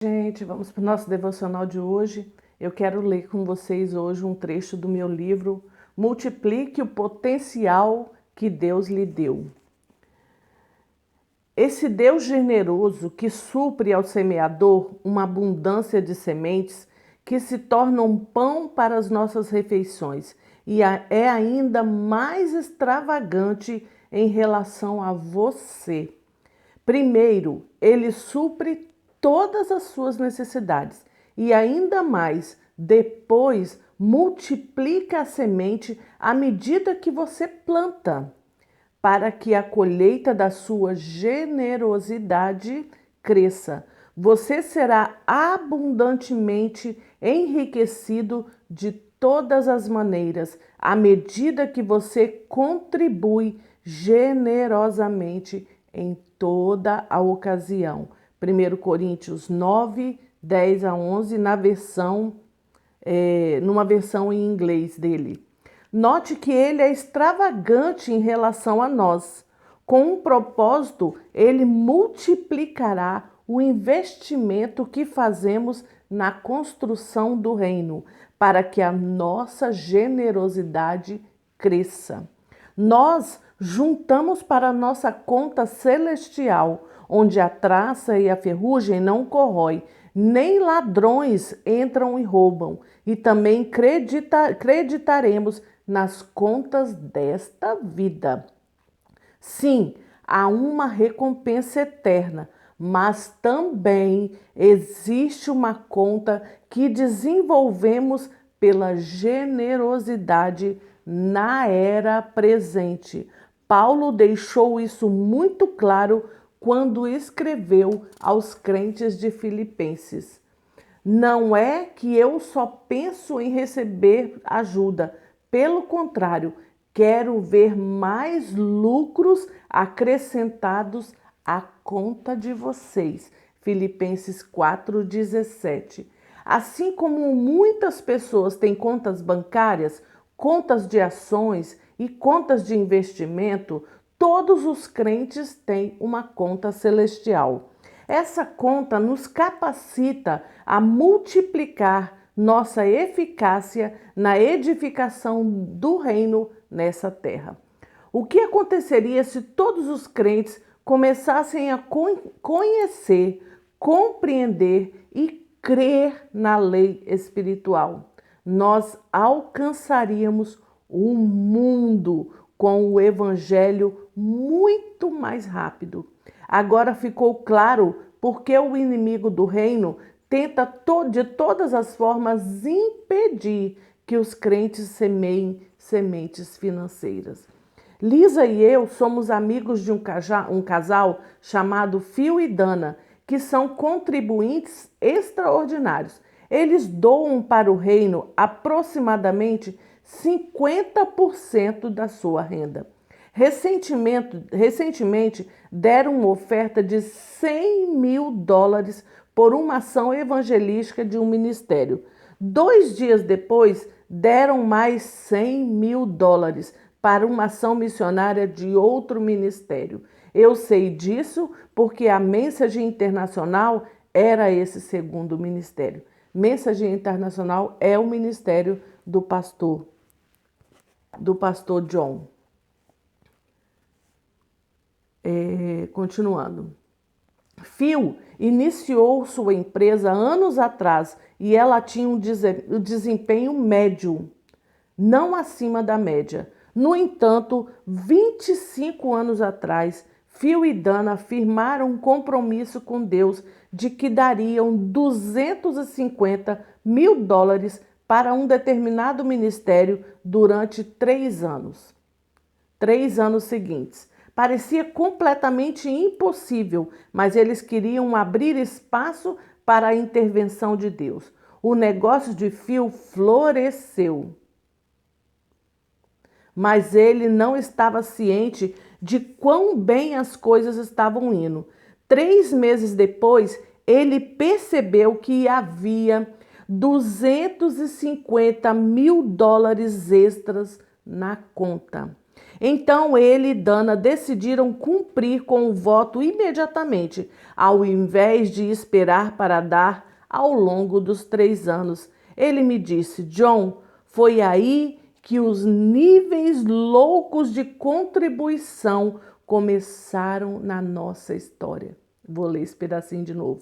Gente, vamos para o nosso devocional de hoje. Eu quero ler com vocês hoje um trecho do meu livro Multiplique o Potencial que Deus lhe deu. Esse Deus generoso que supre ao semeador uma abundância de sementes que se tornam pão para as nossas refeições e é ainda mais extravagante em relação a você. Primeiro, ele supre todas as suas necessidades e ainda mais, depois multiplica a semente à medida que você planta, para que a colheita da sua generosidade cresça. Você será abundantemente enriquecido de todas as maneiras, à medida que você contribui generosamente em toda a ocasião. 1 Coríntios 9, 10 a 11, numa versão em inglês dele. Note que ele é extravagante em relação a nós. Com um propósito, ele multiplicará o investimento que fazemos na construção do reino, para que a nossa generosidade cresça. Nós juntamos para a nossa conta celestial, onde a traça e a ferrugem não corrói, nem ladrões entram e roubam, e também creditaremos nas contas desta vida. Sim, há uma recompensa eterna, mas também existe uma conta que desenvolvemos pela generosidade na era presente. Paulo deixou isso muito claro quando escreveu aos crentes de Filipenses. Não é que eu só penso em receber ajuda, pelo contrário, quero ver mais lucros acrescentados à conta de vocês. Filipenses 4,17. Assim como muitas pessoas têm contas bancárias, contas de ações e contas de investimento, todos os crentes têm uma conta celestial. Essa conta nos capacita a multiplicar nossa eficácia na edificação do reino nessa terra. O que aconteceria se todos os crentes começassem a conhecer, compreender e crer na lei espiritual? Nós alcançaríamos o mundo com o evangelho muito mais rápido. Agora ficou claro porque o inimigo do reino tenta de todas as formas impedir que os crentes semeiem sementes financeiras. Lisa e eu somos amigos de um casal chamado Phil e Dana, que são contribuintes extraordinários. Eles doam para o reino aproximadamente 50% da sua renda. Recentemente deram uma oferta de $100 mil por uma ação evangelística de um ministério. 2 dias depois, deram mais $100 mil para uma ação missionária de outro ministério. Eu sei disso porque a Mensagem Internacional era esse segundo ministério. Mensagem Internacional é o ministério do pastor John. Continuando. Phil iniciou sua empresa anos atrás e ela tinha um desempenho médio, não acima da média. No entanto, 25 anos atrás, Phil e Dana firmaram um compromisso com Deus de que dariam $250 mil para um determinado ministério durante 3 anos. 3 anos seguintes. Parecia completamente impossível, mas eles queriam abrir espaço para a intervenção de Deus. O negócio de Phil floresceu. Mas ele não estava ciente de quão bem as coisas estavam indo. 3 meses depois, ele percebeu que havia $250 mil extras na conta. Então ele e Dana decidiram cumprir com o voto imediatamente, ao invés de esperar para dar ao longo dos 3 anos. Ele me disse: John, foi aí que os níveis loucos de contribuição começaram na nossa história. Vou ler esse pedacinho de novo.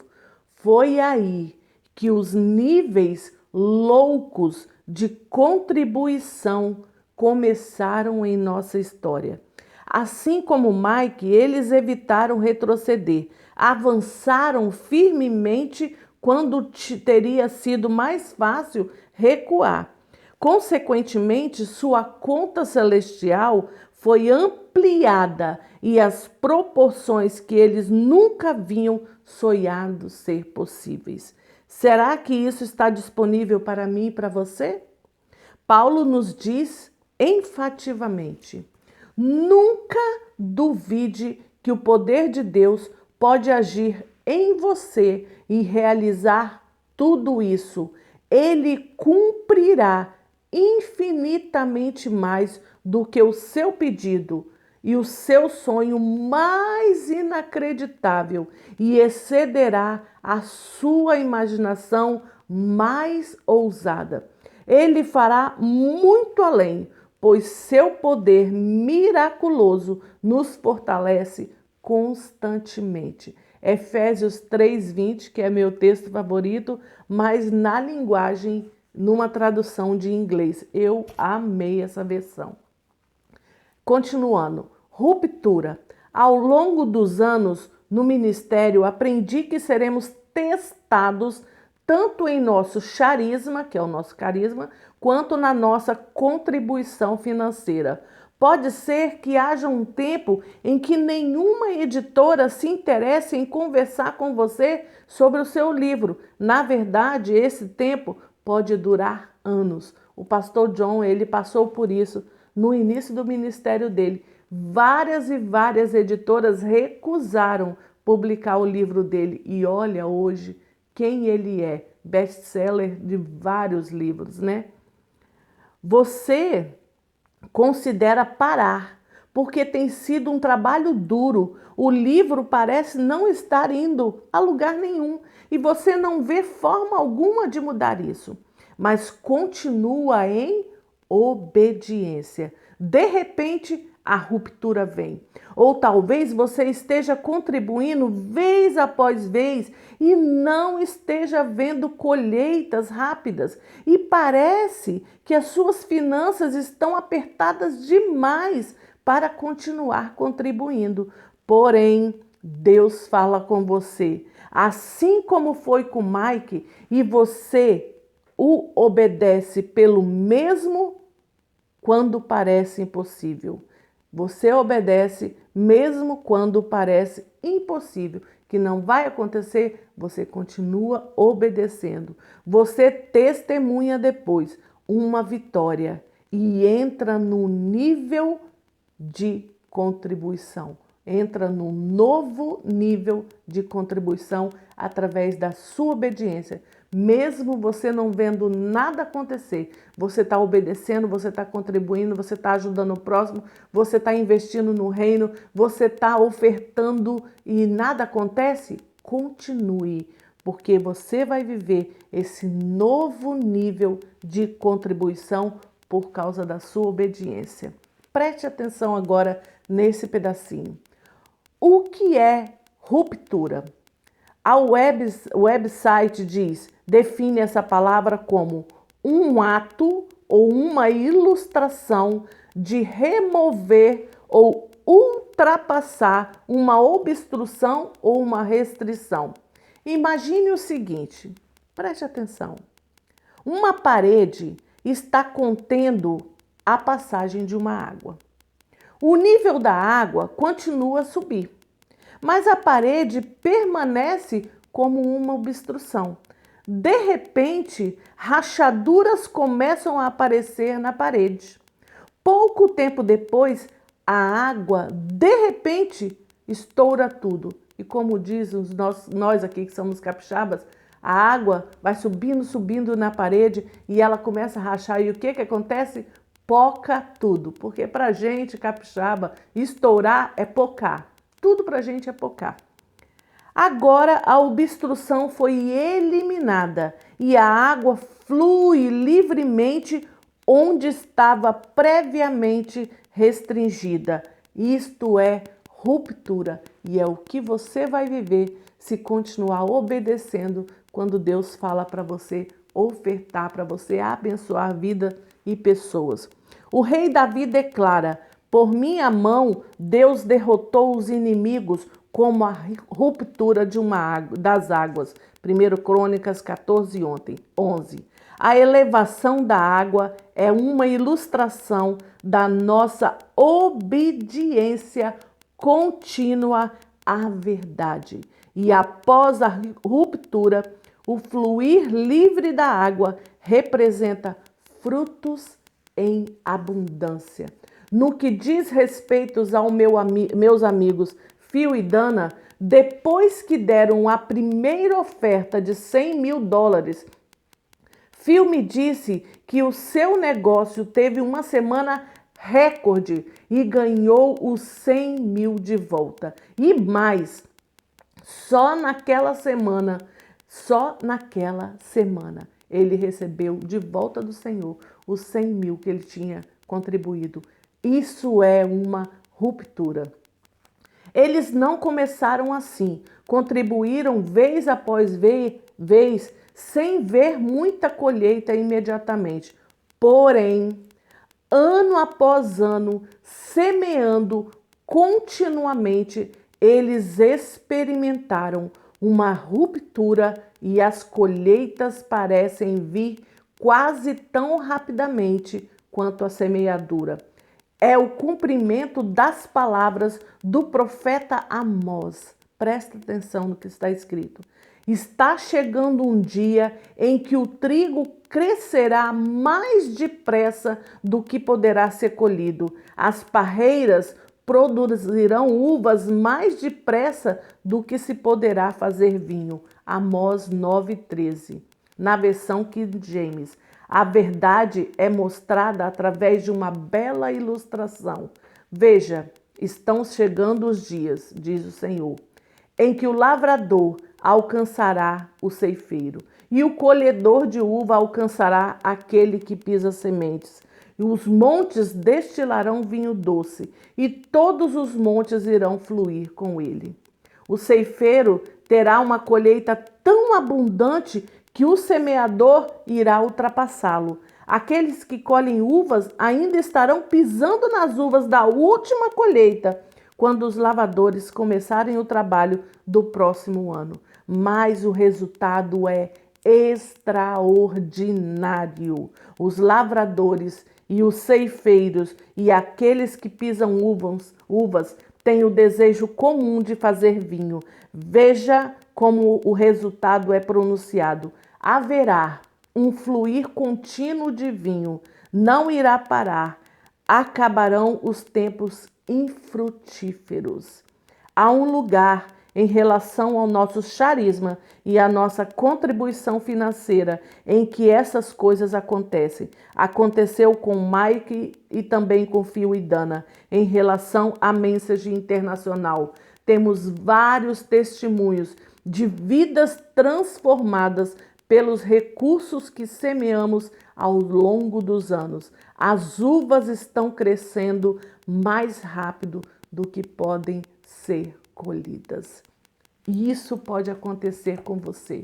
Foi aí que os níveis loucos de contribuição começaram em nossa história. Assim como Mike, eles evitaram retroceder, avançaram firmemente quando teria sido mais fácil recuar. Consequentemente, sua conta celestial foi ampliada e as proporções que eles nunca haviam sonhado ser possíveis. Será que isso está disponível para mim e para você? Paulo nos diz enfativamente: nunca duvide que o poder de Deus pode agir em você e realizar tudo isso. Ele cumprirá infinitamente mais do que o seu pedido e o seu sonho mais inacreditável e excederá a sua imaginação mais ousada. Ele fará muito além, pois seu poder miraculoso nos fortalece constantemente. Efésios 3:20, que é meu texto favorito, mas na linguagem, numa tradução de inglês. Eu amei essa versão. Continuando, ruptura. Ao longo dos anos no ministério, aprendi que seremos testados tanto em nosso charisma, que é o nosso carisma, quanto na nossa contribuição financeira. Pode ser que haja um tempo em que nenhuma editora se interesse em conversar com você sobre o seu livro. Na verdade, esse tempo pode durar anos. O pastor John, ele passou por isso no início do ministério dele. Várias e várias editoras recusaram publicar o livro dele. E olha hoje quem ele é, best-seller de vários livros, né? Você considera parar, porque tem sido um trabalho duro. O livro parece não estar indo a lugar nenhum e você não vê forma alguma de mudar isso, mas continua em obediência. De repente, a ruptura vem. Ou talvez você esteja contribuindo vez após vez e não esteja vendo colheitas rápidas. E parece que as suas finanças estão apertadas demais para continuar contribuindo. Porém, Deus fala com você, assim como foi com Mike, e você o obedece pelo mesmo quando parece impossível. Você obedece mesmo quando parece impossível, que não vai acontecer, você continua obedecendo. Você testemunha depois uma vitória e entra no nível de contribuição. Entra num novo nível de contribuição através da sua obediência. Mesmo você não vendo nada acontecer, você está obedecendo, você está contribuindo, você está ajudando o próximo, você está investindo no reino, você está ofertando e nada acontece, continue, porque você vai viver esse novo nível de contribuição por causa da sua obediência. Preste atenção agora nesse pedacinho. O que é ruptura? A website define essa palavra como um ato ou uma ilustração de remover ou ultrapassar uma obstrução ou uma restrição. Imagine o seguinte, preste atenção. Uma parede está contendo a passagem de uma água. O nível da água continua a subir, mas a parede permanece como uma obstrução. De repente, rachaduras começam a aparecer na parede. Pouco tempo depois, a água, de repente, estoura tudo. E como dizem nós aqui que somos capixabas, a água vai subindo na parede e ela começa a rachar. E o que acontece? Poca tudo, porque pra gente capixaba, estourar é pocar. Tudo pra gente é pocar. Agora a obstrução foi eliminada e a água flui livremente onde estava previamente restringida. Isto é ruptura e é o que você vai viver se continuar obedecendo quando Deus fala para você ofertar, para você abençoar a vida e pessoas. O rei Davi declara: por minha mão Deus derrotou os inimigos como a ruptura de das águas. 1 Crônicas 14, 11. A elevação da água é uma ilustração da nossa obediência contínua à verdade. E após a ruptura, o fluir livre da água representa frutos em abundância. No que diz respeito aos meus amigos Phil e Dana, depois que deram a primeira oferta de $100 mil, Phil me disse que o seu negócio teve uma semana recorde e ganhou os 100 mil de volta. E mais, só naquela semana, ele recebeu de volta do Senhor os 100 mil que ele tinha contribuído. Isso é uma ruptura. Eles não começaram assim, contribuíram vez após vez, sem ver muita colheita imediatamente. Porém, ano após ano, semeando continuamente, eles experimentaram uma ruptura e as colheitas parecem vir quase tão rapidamente quanto a semeadura. É o cumprimento das palavras do profeta Amós. Presta atenção no que está escrito. Está chegando um dia em que o trigo crescerá mais depressa do que poderá ser colhido. As parreiras produzirão uvas mais depressa do que se poderá fazer vinho. Amós 9:13. Na versão King James. A verdade é mostrada através de uma bela ilustração. Veja, estão chegando os dias, diz o Senhor, em que o lavrador alcançará o ceifeiro e o colhedor de uva alcançará aquele que pisa sementes. E os montes destilarão vinho doce e todos os montes irão fluir com ele. O ceifeiro terá uma colheita tão abundante que o semeador irá ultrapassá-lo. Aqueles que colhem uvas ainda estarão pisando nas uvas da última colheita, quando os lavadores começarem o trabalho do próximo ano. Mas o resultado é extraordinário. Os lavradores e os ceifeiros e aqueles que pisam uvas têm o desejo comum de fazer vinho. Veja como o resultado é pronunciado. Haverá um fluir contínuo de vinho, não irá parar, acabarão os tempos infrutíferos. Há um lugar em relação ao nosso charisma e à nossa contribuição financeira em que essas coisas acontecem. Aconteceu com Mike e também com Phil e Dana em relação à Message Internacional. Temos vários testemunhos de vidas transformadas pelos recursos que semeamos ao longo dos anos. As uvas estão crescendo mais rápido do que podem ser colhidas. E isso pode acontecer com você.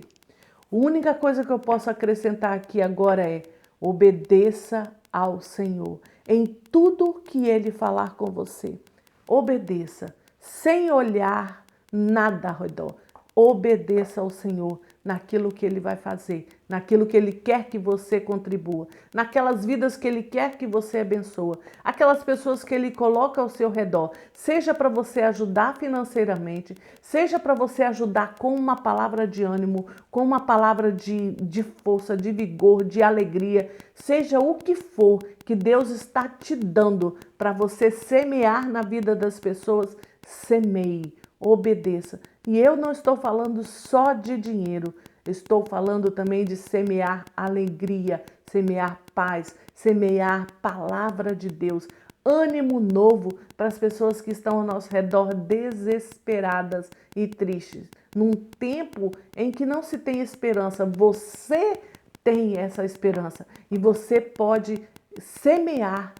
A única coisa que eu posso acrescentar aqui agora é: obedeça ao Senhor em tudo que Ele falar com você. Obedeça, sem olhar nada ao redor. Obedeça ao Senhor naquilo que Ele vai fazer, naquilo que Ele quer que você contribua, naquelas vidas que Ele quer que você abençoe, aquelas pessoas que Ele coloca ao seu redor, seja para você ajudar financeiramente, seja para você ajudar com uma palavra de ânimo, com uma palavra de força, de vigor, de alegria, seja o que for que Deus está te dando para você semear na vida das pessoas, semeie. Obedeça. E eu não estou falando só de dinheiro, Estou falando também de semear alegria, semear paz, semear palavra de Deus, ânimo novo para as pessoas que estão ao nosso redor desesperadas e tristes. Num tempo em que não se tem esperança, você tem essa esperança e você pode semear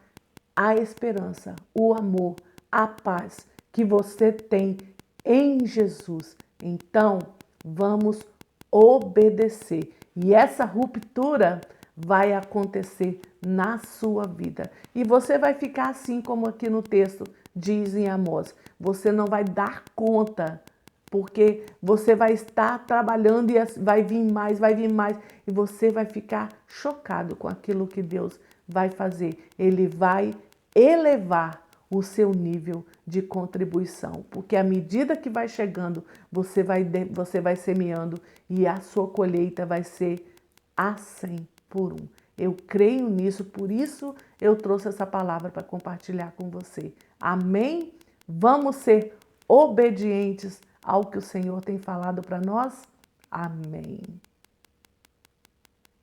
a esperança, o amor, a paz que você tem em Jesus. Então, vamos obedecer. E essa ruptura vai acontecer na sua vida. E você vai ficar assim como aqui no texto diz em Amós. Você não vai dar conta, porque você vai estar trabalhando e vai vir mais, e você vai ficar chocado com aquilo que Deus vai fazer. Ele vai elevar o seu nível de contribuição, porque à medida que vai chegando, você vai semeando e a sua colheita vai ser a 100 por 1. Eu creio nisso, por isso eu trouxe essa palavra para compartilhar com você. Amém? Vamos ser obedientes ao que o Senhor tem falado para nós? Amém.